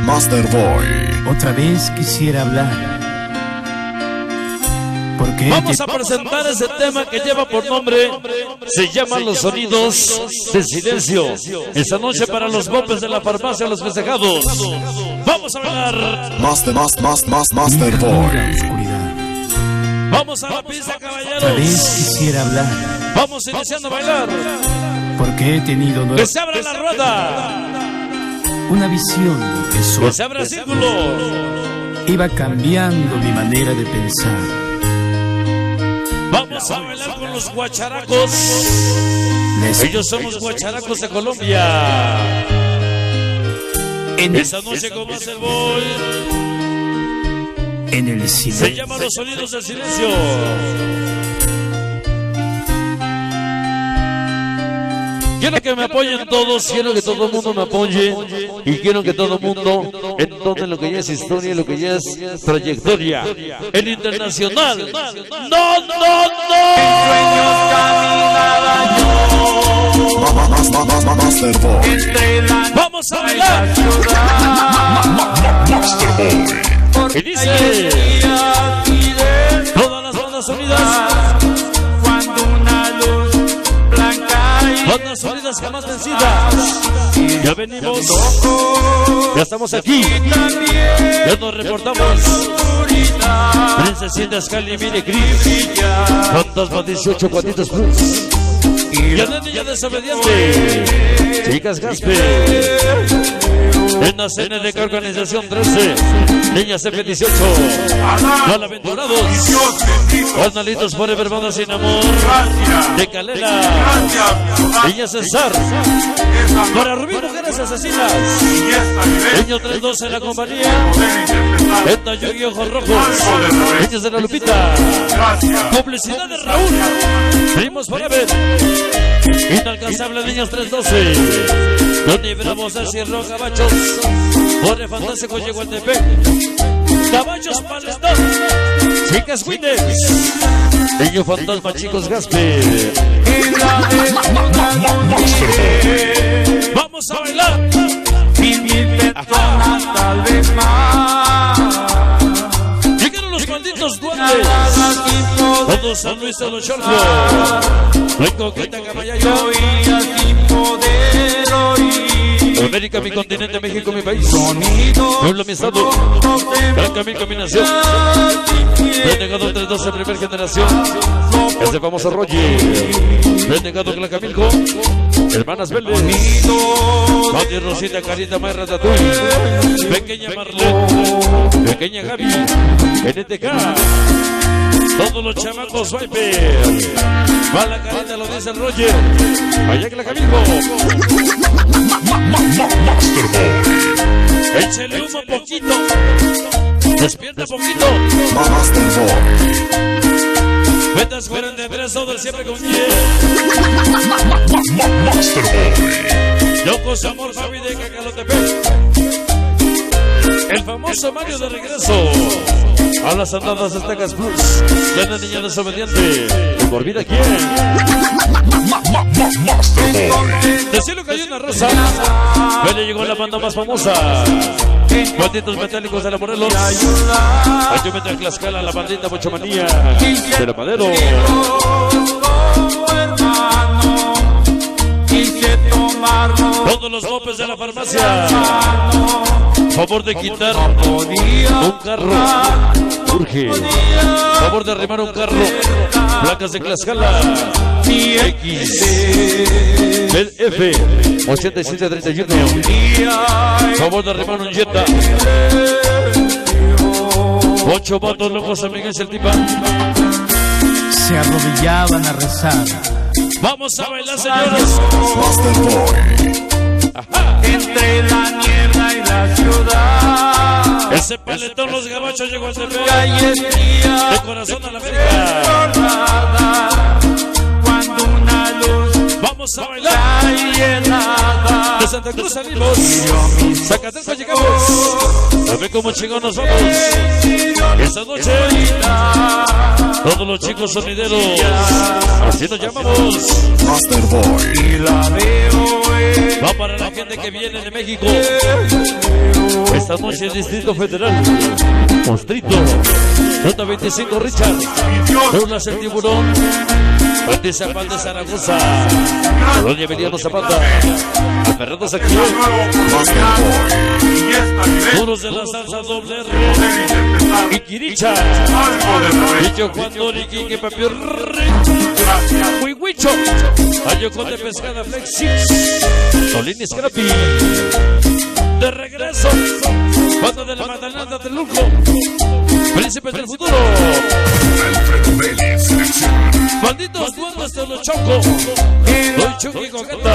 Master Boy. Otra vez quisiera hablar. Vamos a presentar ese tema que lleva por nombre, se llama Los Sonidos del Silencio. Esta noche para los bopes de la farmacia, los festejados. Vamos a bailar. Master Boy. Vamos a la pista, Otra caballeros. vez quisiera hablar. Vamos iniciando a bailar. Porque he tenido Que se abra la rueda. una visión que Que solo se abra el círculo. iba cambiando mi manera de pensar. Vamos a bailar con los guacharacos. Ellos son los guacharacos de Colombia. Esta noche con Master Boy En el se silencio. llama Los Sonidos del Silencio. Quiero que me apoyen todos, quiero que todo el mundo me apoye y quiero que todo el mundo entienda lo que ya es historia, lo que ya es trayectoria. El internacional. ¡No, no, no! Master Boy. ¡Vamos a bailar! Master Boy. Y dice: todas las bandas unidas, bandas unidas jamás vencidas. Ya venimos, ya estamos aquí, ya nos reportamos. Princesitas Cali, mire Cris, Fantasma 18, Cuatitos Plus. Ya de niña desobediente, Chicas Gaspe. En la CNDK Organización 13, Niñas F18, Malaventurados, Carnalitos Forever, Bandas Sin Amor, de Calera, Niña César, para Rubí Mujeres Asesinas, Niño 312 en la compañía, Esta Yogi Ojos Rojos, Niñas de la Lupita, Publicidad de Raúl, Primos Forever, Inalcanzable Niños 312, Donde Bravo, Cierro Cabachos, Borre Fantástico llegó al TP, Cabachos Palestón, Chicas Winners, Niño Fantasma, Chicos Gaspe. Vamos a bailar. Tal vez más. Llegaron los malditos duendes. Todos San Luis de los Cholcos. No hay coqueta Camayayo. Sin poder oír. América, mi continente, México, mi país. Pueblo, mi estado. Gran Camino, mi nación. Renegado 312, primera generación. Ese famoso Roger. Renegado Clacamilco. Hermanas Vélez. Mati, Rosita, Carita, Mayra, Tatuí. Pequeña Marlene. Pequeña Gaby. NTK. Todos los chamacos Viper. Va la carita, lo dice el Roger. Allá Clacamilco. Master Boy. Échale humo poquito. Despierta poquito. Master Boy. Metas 43, todo el siempre con 10. Master Boy. Locos Amor, Fabi de Cacalotepec. El famoso Mario de regreso. A las andadas de Tecas Plus. Ya una niña desobediente. ¿Y por vida quién? Master Boy. De cielo cayó una rosa. Vele llegó la banda más famosa. Cuantitos metálicos de la Morelos. Hay meter Tlaxcala, la bandita Bochomanía de la Madero. Todos los golpes de la farmacia. Favor de quitar un carro. Urge. Favor de arrimar un carro. Placas de Tlaxcala. X. F 8731. Favor de arrimar un Jetta. 8 vatos locos, amigas, el tipa. Se arrodillaban a rezar. Vamos a bailar, señores. Master Boy. Entre la niebla y la ciudad. Ese paletón, los gabachos llegó al TP. Calles frías. De corazón a la América. Cuando una luz Vamos a bailar. cae helada. De Santa Cruz salimos. Zacatecas llegamos. A ver cómo chingón nos vamos. Esta noche, todos los chicos sonideros, así nos llamamos. Master Boy. Va para la gente que viene de México. Esta noche en Distrito Federal, Monstrito, Ruta 25 Richard, Douglas el Tiburón, Fuente Zapata de Zaragoza, Colonia Emiliano Zapata, aferrados aquí, Master Boy. Duros de la salsa doble R, Iquiricha, Dicho Juan Doriqui, que papier, Huihuicho, Ayocote Pescada Flexix, Solín Scrappy. De regreso, banda de la Magdalena de Lujo, Príncipes del Futuro, Alfredo Vélez. malditos duendes de los Choco, Doy Chucky Coqueta.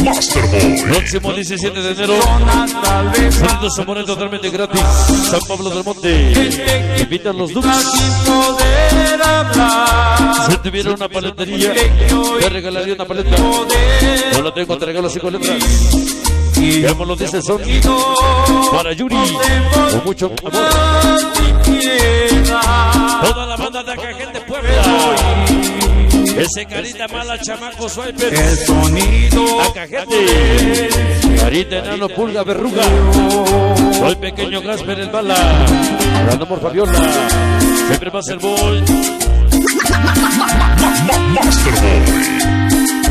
Master Boy. Próximo 17 de enero, Sonido Zamora totalmente gratis, San Pablo del Monte. Invitan los Dukes. Si tuviera una paletería, te regalaría una paleta. No la tengo, te regalo 5 letras. Ya me lo dice Son para Yuri, con mucho amor. Toda la banda de acá, gente Puebla. Ese carita mala, chamaco, swiper. Acajete, carita enano, pulga, verruga. Soy pequeño Gasper el bala. Gran amor Fabiola. Siempre va a ser boy. Master Boy.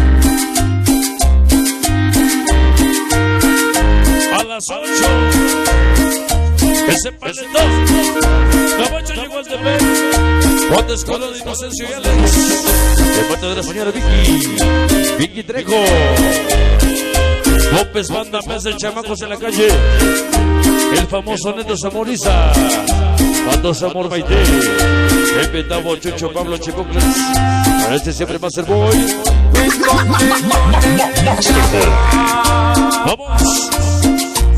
A las 8. Ese paletón. Gabacho llegó al deber. Juan de Escola de Inocencio y Alex. De parte de la señora Vicky Trejo. López Banda, mes de chamacos en la calle. El famoso Neto Zamoriza. Bando Zamor Maite. Pepe Tabo, Chucho, Pablo Chipocles. A este siempre va a ser boy. Master Boy. Vamos.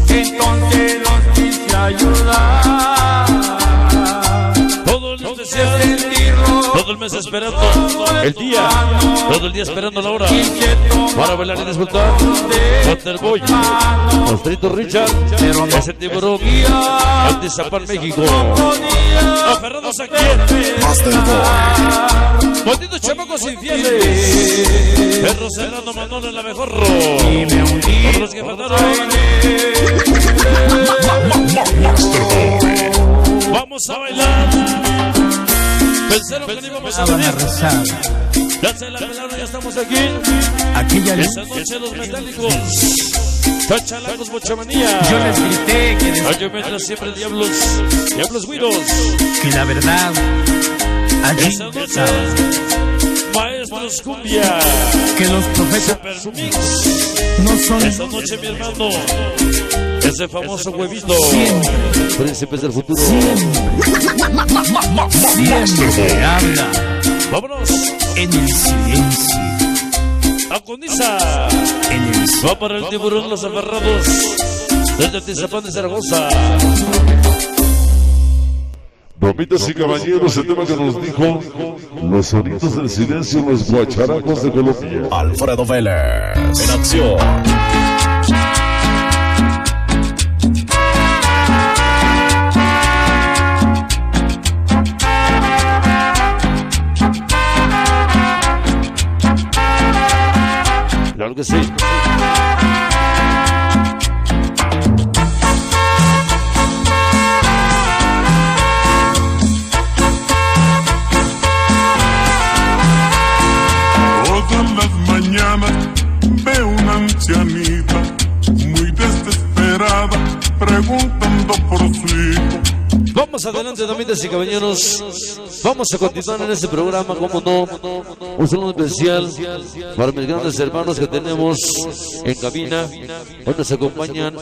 Entonces los quise ayudar. Todo el deseado. Todo el mes esperando el día, todo el día esperando la hora para bailar y disfrutar. Waterboy, Monstrito Richard, ese Tiburón, Antizapán México. Aferrados aquí, Master Boy. malditos chamacos infieles. Perro Serrano Manolo en la mejor. Todos los que faltaron. Master Boy. Vamos a bailar. Pensaron que no íbamos a Van a venir. rezar. Ya se la pelaron, ya estamos aquí. Aquella Esa noche los metálicos, Tachalacos Bochamanía. yo les grité Ayo mientras siempre diablos, diablos güiros. que la verdad allí Esa noche, estaba. maestros cumbia, Que los profetas Super Mix. no son Esa noche mi hermano, ese famoso huevito, siempre, Príncipes del Futuro. siempre se habla Vámonos, en el silencio. Aconiza. En el silencio. Va para el Tiburón, los aferrados, desde Tizapán de Zaragoza. Damitas y caballeros, el tema que nos dijo los sonidos del silencio, los guacharacos de Colombia. Alfredo Vélez. En acción. Claro que sí. Todas las mañanas veo una ancianita muy desesperada preguntando por su hijo. Vamos adelante, damitas y caballeros. Vamos a continuar en este programa, como no. Un saludo especial para mis grandes hermanos que tenemos en cabina. Hoy nos acompañan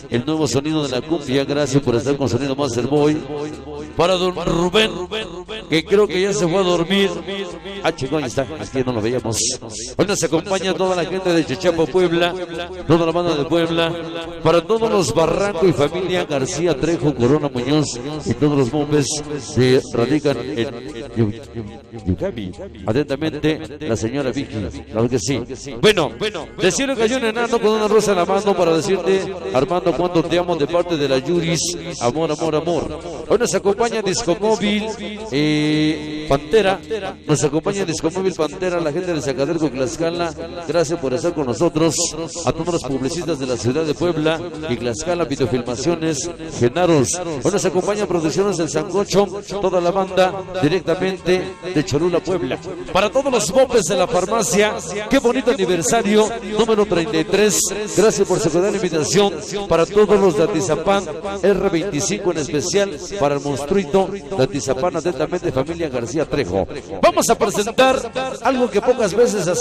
el nuevo sonido de la cumbia. Gracias por estar con Sonido Master Boy. para don Rubén, que creo que ya se fue a dormir. Ah, chingón, ahí está, es que no lo veíamos. Hoy nos acompaña toda la gente de Chichapa, Puebla, toda la banda de Puebla, para todos los Barranco y familia García Trejo, Corona Muñoz y todos los bombes que radican en Yucami. Atentamente, la señora Vicky, claro que sí. Bueno, decirle que hay un enano con una rosa en la mano para decirte, Armando, cuánto te amo de parte de la Yuris. Amor, amor, amor. Hoy nos acompaña Discomóvil Pantera, nos acompaña Discomóvil Pantera, la gente de Zacadelco, Tlaxcala. Gracias por estar con nosotros. A todos los publicistas de la ciudad de Puebla y Tlaxcala, Videofilmaciones, Genaros. Hoy nos acompaña Producciones del Sancocho, toda la banda directamente de Cholula, Puebla. Para todos los bombes de la farmacia, qué bonito aniversario, número 33. Gracias por su gran invitación. Para todos los de Atizapán, R25 en especial, para el monstruito de Atizapán, atentamente familia García Trejo. Vamos a presentar algo que pocas veces hacemos.